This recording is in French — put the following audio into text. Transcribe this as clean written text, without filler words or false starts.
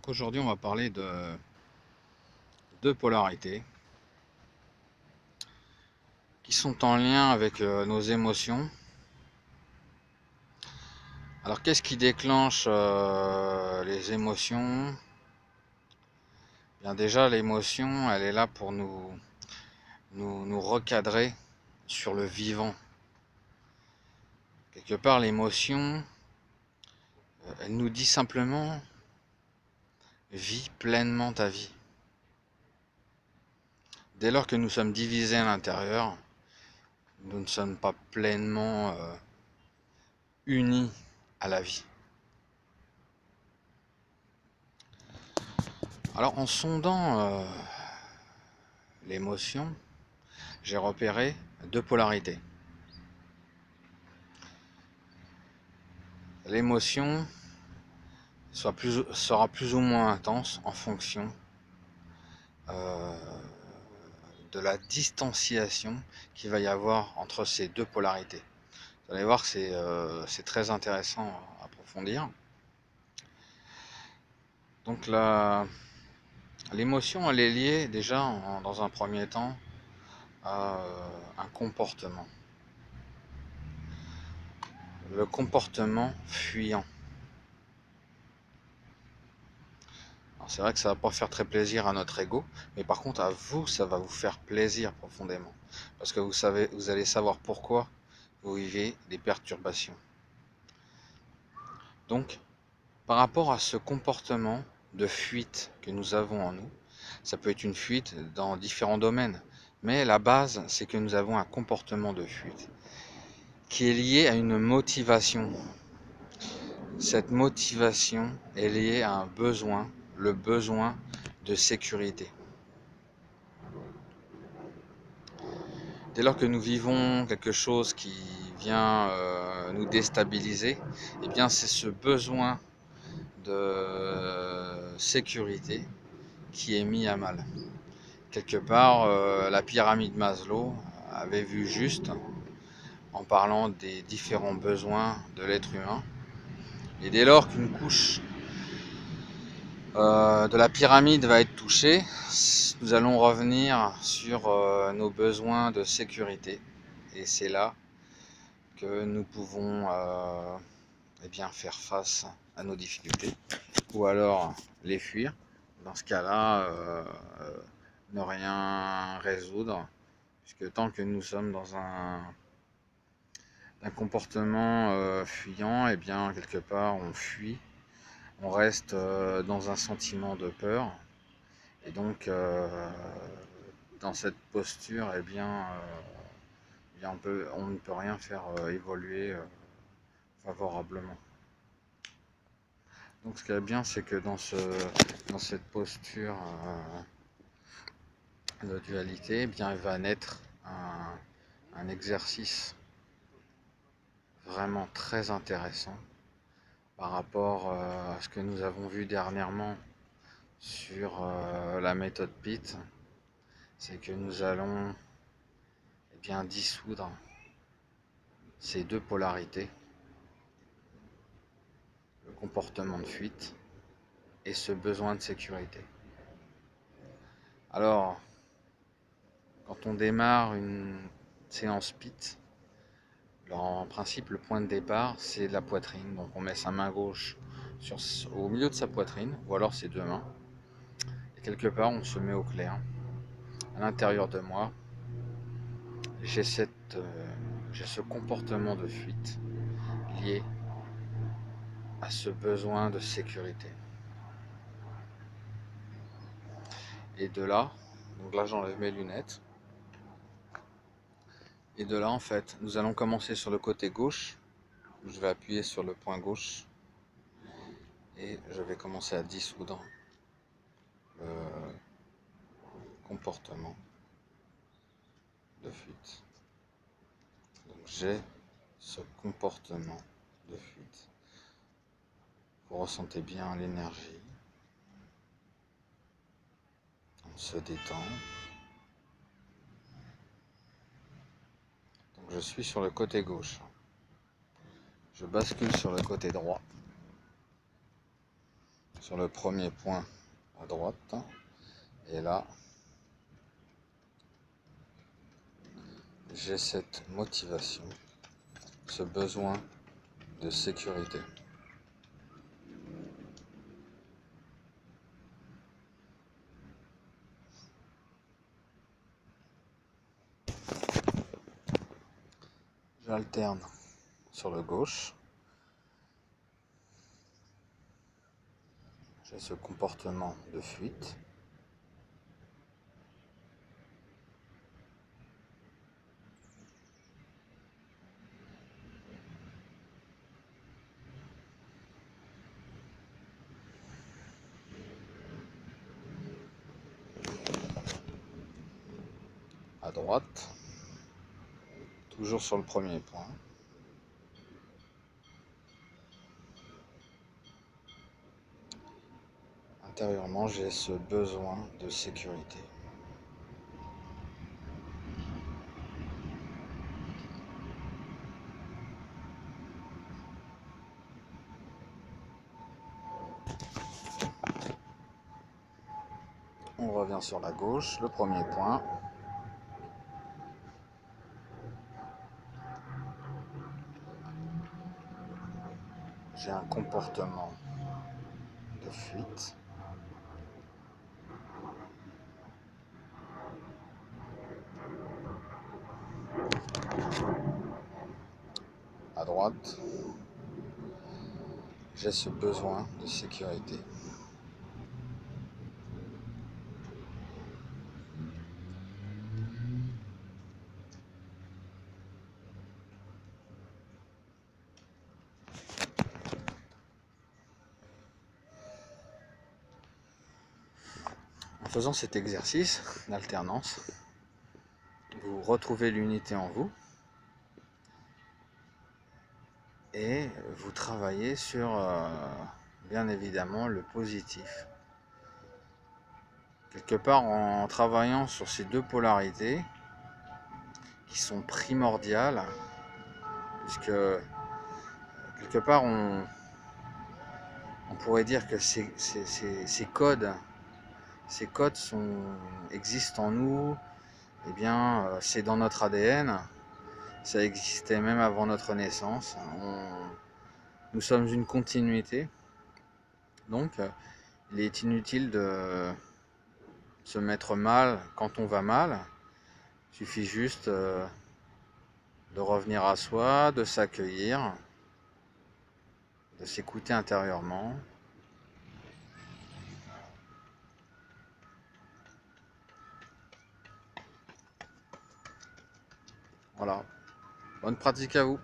Aujourd'hui, on va parler de deux polarités qui sont en lien avec nos émotions. Alors, qu'est-ce qui déclenche les émotions? Bien, déjà, l'émotion, elle est là pour nous recadrer sur le vivant. Quelque part, l'émotion, elle nous dit simplement vis pleinement ta vie. Dès lors que nous sommes divisés à l'intérieur, nous ne sommes pas pleinement unis à la vie. Alors, en sondant l'émotion, j'ai repéré deux polarités. L'émotion sera plus ou moins intense en fonction de la distanciation qu'il va y avoir entre ces deux polarités. Vous allez voir que c'est très intéressant à approfondir. Donc l'émotion, elle est liée déjà dans un premier temps à un comportement. Le comportement fuyant. C'est vrai que ça va pas faire très plaisir à notre ego, mais par contre à vous, ça va vous faire plaisir profondément. Parce que vous allez savoir pourquoi vous vivez des perturbations. Donc, par rapport à ce comportement de fuite que nous avons en nous, ça peut être une fuite dans différents domaines, mais la base, c'est que nous avons un comportement de fuite qui est lié à une motivation. Cette motivation est liée à un besoin, le besoin de sécurité. Dès lors que nous vivons quelque chose qui vient nous déstabiliser, eh bien c'est ce besoin de sécurité qui est mis à mal. Quelque part, la pyramide Maslow avait vu juste en parlant des différents besoins de l'être humain. Et dès lors qu'une couche de la pyramide va être touchée, nous allons revenir sur nos besoins de sécurité. Et c'est là que nous pouvons eh bien, faire face à nos difficultés ou alors les fuir. Dans ce cas-là, ne rien résoudre, puisque tant que nous sommes dans un comportement fuyant, et eh bien quelque part on fuit, on reste dans un sentiment de peur, et donc dans cette posture, eh bien, on ne peut rien faire évoluer favorablement. Donc ce qui est bien, c'est que dans cette posture de dualité, eh bien, il va naître un exercice vraiment très intéressant par rapport à ce que nous avons vu dernièrement sur la méthode PIT. C'est que nous allons eh bien, dissoudre ces deux polarités, le comportement de fuite et ce besoin de sécurité. Alors, quand on démarre une séance PIT, en principe, le point de départ, c'est la poitrine. Donc on met sa main gauche au milieu de sa poitrine, ou alors ses deux mains. Et quelque part, on se met au clair. À l'intérieur de moi, j'ai ce comportement de fuite lié à ce besoin de sécurité. Et de là, donc là j'enlève mes lunettes. Et de là, en fait, nous allons commencer sur le côté gauche. Je vais appuyer sur le point gauche. Et je vais commencer à dissoudre le comportement de fuite. Donc j'ai ce comportement de fuite. Vous ressentez bien l'énergie. On se détend. Donc je suis sur le côté gauche. Je bascule sur le côté droit. sur le premier point à droite. Et là, j'ai cette motivation, ce besoin de sécurité. J'alterne sur le gauche. J'ai ce comportement de fuite. À droite, toujours sur le premier point. Intérieurement, j'ai ce besoin de sécurité. On revient sur la gauche, le premier point. J'ai un comportement de fuite. À droite, j'ai ce besoin de sécurité. En faisant cet exercice d'alternance, vous retrouvez l'unité en vous et vous travaillez sur, bien évidemment, le positif. Quelque part, en travaillant sur ces deux polarités qui sont primordiales, puisque quelque part, on pourrait dire que ces codes existent en nous, eh bien, c'est dans notre ADN, ça existait même avant notre naissance. Nous sommes une continuité, donc il est inutile de se mettre mal quand on va mal. Il suffit juste de revenir à soi, de s'accueillir, de s'écouter intérieurement. Voilà, bonne pratique à vous.